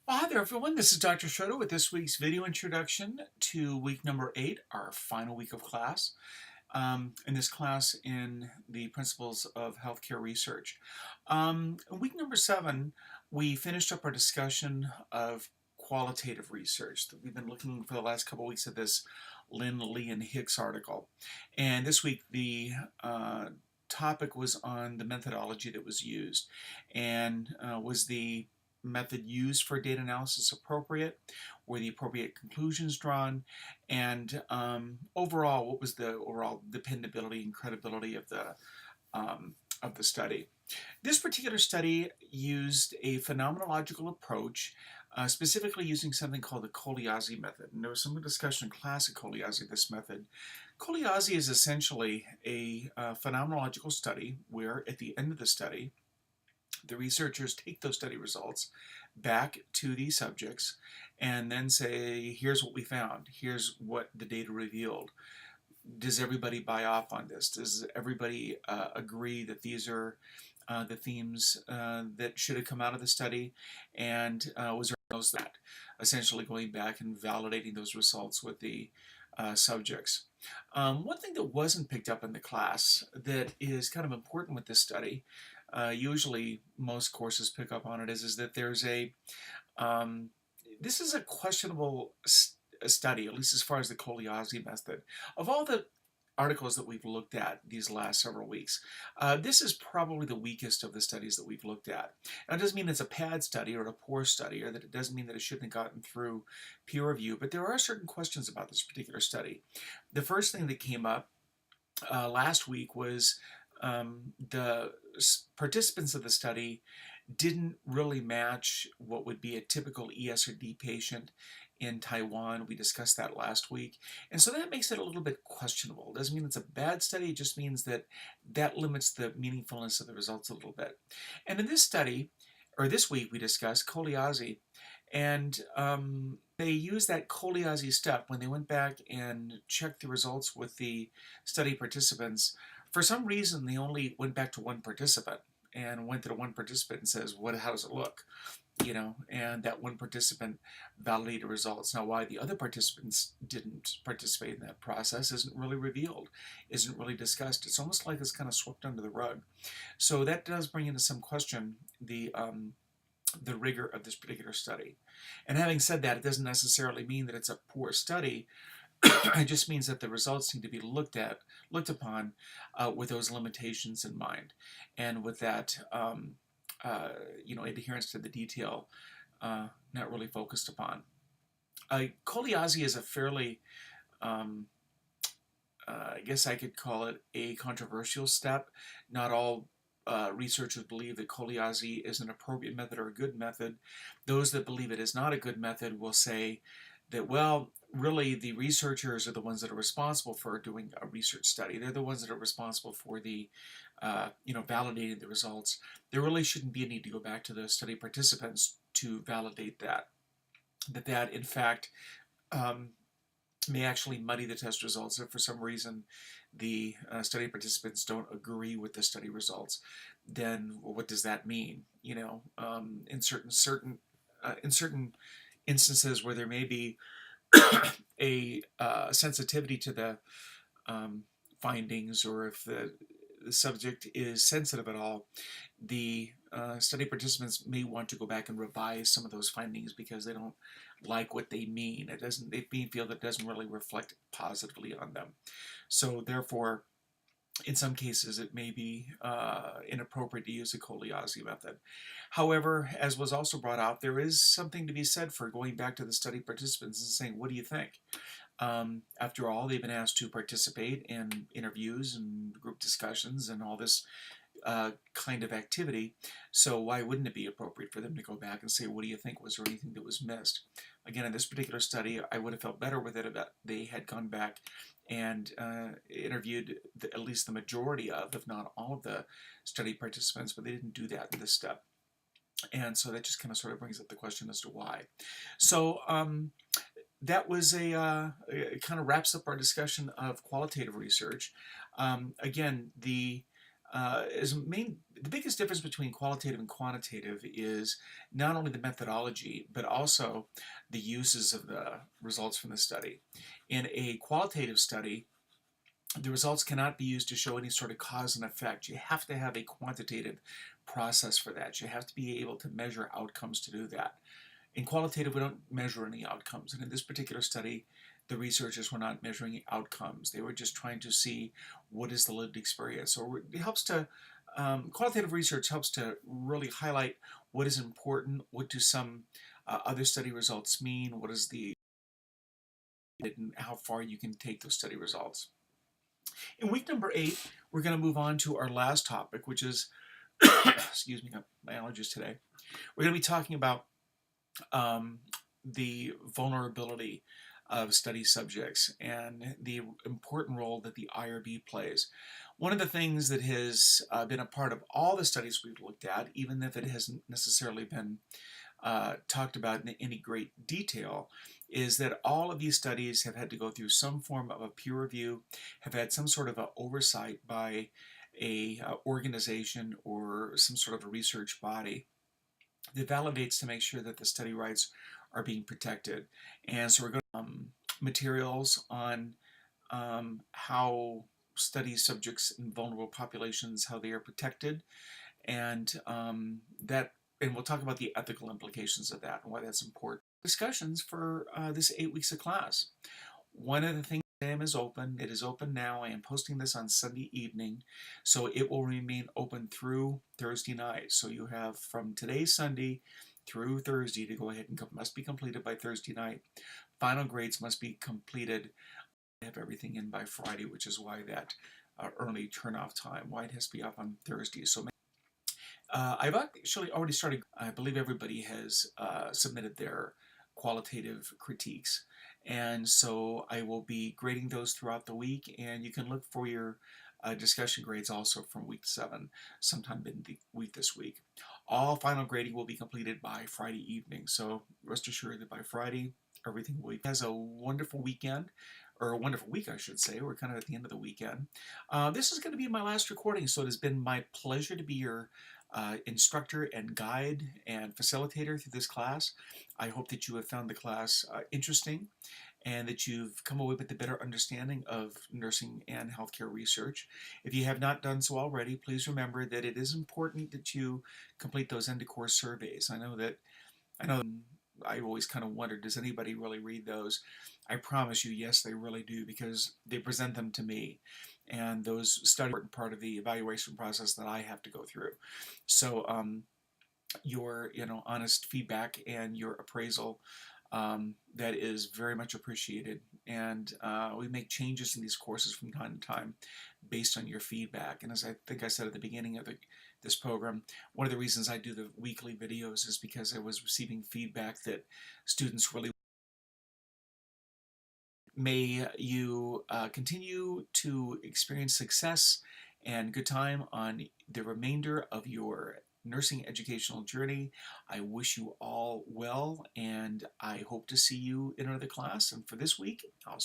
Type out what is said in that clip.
Well, hi there, everyone. This is Dr. Schroeder with this week's video introduction to week number 8, our final week of class. In this class in the Principles of Healthcare Research. In week number 7, we finished up our discussion of qualitative research. We've been looking for the last couple of weeks at this Lynn, Lee, and Hicks article. And this week, the topic was on the methodology that was used. And was the method used for data analysis appropriate? Were the appropriate conclusions drawn? And overall, what was the overall dependability and credibility of the study? This particular study used a phenomenological approach, specifically using something called the Koliazzi method. And there was some discussion in class of Koliazzi, this method. Koliazzi is essentially a phenomenological study where at the end of the study, the researchers take those study results back to the subjects and then say, here's what we found, here's what the data revealed. Does everybody buy off on this? Does everybody agree that these are the themes that should have come out of the study? And was there those that essentially going back and validating those results with the subjects? One thing that wasn't picked up in the class that is kind of important with this study, usually most courses pick up on it, is that there's this is a questionable study, at least as far as the Koliazzi method. Of all the articles that we've looked at these last several weeks, this is probably the weakest of the studies that we've looked at. Now, it doesn't mean it's a bad study or a poor study, or that it doesn't mean that it shouldn't have gotten through peer review, but there are certain questions about this particular study. The first thing that came up last week was the participants of the study didn't really match what would be a typical ES or D patient in Taiwan. We discussed that last week. And so that makes it a little bit questionable. It doesn't mean it's a bad study, it just means that that limits the meaningfulness of the results a little bit. And in this study, or this week, we discussed Koliazzi, and they used that Koliazzi step when they went back and checked the results with the study participants. For some reason, they only went back to one participant and went to the one participant and says, how does it look? And that one participant validated results. Now, why the other participants didn't participate in that process isn't really revealed, isn't really discussed. It's almost like it's kind of swept under the rug. So that does bring into some question the rigor of this particular study. And having said that, it doesn't necessarily mean that it's a poor study. It just means that the results need to be looked upon with those limitations in mind, and with that, adherence to the detail not really focused upon. Koliazzi is a fairly, I guess I could call it a controversial step. Not all researchers believe that Koliazzi is an appropriate method or a good method. Those that believe it is not a good method will say that, well, really the researchers are the ones that are responsible for doing a research study. They're the ones that are responsible for the, validating the results. There really shouldn't be a need to go back to the study participants to validate that. That in fact, may actually muddy the test results if for some reason the study participants don't agree with the study results. Then what does that mean? In certain instances where there may be a sensitivity to the findings, or if the subject is sensitive at all, the study participants may want to go back and revise some of those findings because they don't like what they mean. They feel that it doesn't really reflect positively on them. So therefore, in some cases, it may be inappropriate to use the Koliazzi method. However, as was also brought out, there is something to be said for going back to the study participants and saying, what do you think? After all, they've been asked to participate in interviews and group discussions and all this kind of activity, so why wouldn't it be appropriate for them to go back and say, what do you think? Was there anything that was missed? Again, in this particular study, I would have felt better with it if they had gone back and interviewed at least the majority of, if not all of the study participants, but they didn't do that in this step. And so that just kind of sort of brings up the question as to why. So that was it kind of wraps up our discussion of qualitative research. Again, the as main The biggest difference between qualitative and quantitative is not only the methodology, but also the uses of the results from the study. In a qualitative study, the results cannot be used to show any sort of cause and effect. You have to have a quantitative process for that. You have to be able to measure outcomes to do that. In qualitative, we don't measure any outcomes. And in this particular study, the researchers were not measuring outcomes. They were just trying to see what is the lived experience. So it helps to, qualitative research helps to really highlight what is important, what do some other study results mean, what is the, and how far you can take those study results. In week number 8, we're going to move on to our last topic, which is, excuse me, my allergies today. We're going to be talking about the vulnerability of study subjects and the important role that the IRB plays. One of the things that has been a part of all the studies we've looked at, even if it hasn't necessarily been talked about in any great detail, is that all of these studies have had to go through some form of a peer review, have had some sort of an oversight by a organization or some sort of a research body that validates to make sure that the study rights are being protected. And so we're going to materials on how study subjects in vulnerable populations, how they are protected, and and we'll talk about the ethical implications of that and why that's important. Discussions for this 8 weeks of class. One of the things, exam is open. It is open now. I am posting this on Sunday evening, so it will remain open through Thursday night. So you have from today, Sunday, through Thursday to go ahead and must be completed by Thursday night. Final grades must be completed. I have everything in by Friday, which is why that early turn-off time, why it has to be up on Thursday. So I've actually already started. I believe everybody has submitted their qualitative critiques, and so I will be grading those throughout the week, and you can look for your discussion grades also from week 7 sometime in the week this week. All final grading will be completed by Friday evening, so rest assured that by Friday everything will be. Has a wonderful weekend, or a wonderful week, I should say. We're kind of at the end of the weekend. This is going to be my last recording, so it has been my pleasure to be your instructor and guide and facilitator through this class. I hope that you have found the class interesting and that you've come away with a better understanding of nursing and healthcare research. If you have not done so already, please remember that it is important that you complete those end-of-course surveys. I know I always kind of wondered, does anybody really read those? I promise you, yes, they really do, because they present them to me. And those studies are an important part of the evaluation process that I have to go through. So your honest feedback and your appraisal, that is very much appreciated. And we make changes in these courses from time to time based on your feedback. And as I think I said at the beginning of this program, one of the reasons I do the weekly videos is because I was receiving feedback that students really. May you continue to experience success and good time on the remainder of your nursing educational journey. I wish you all well, and I hope to see you in another class. And for this week, I'll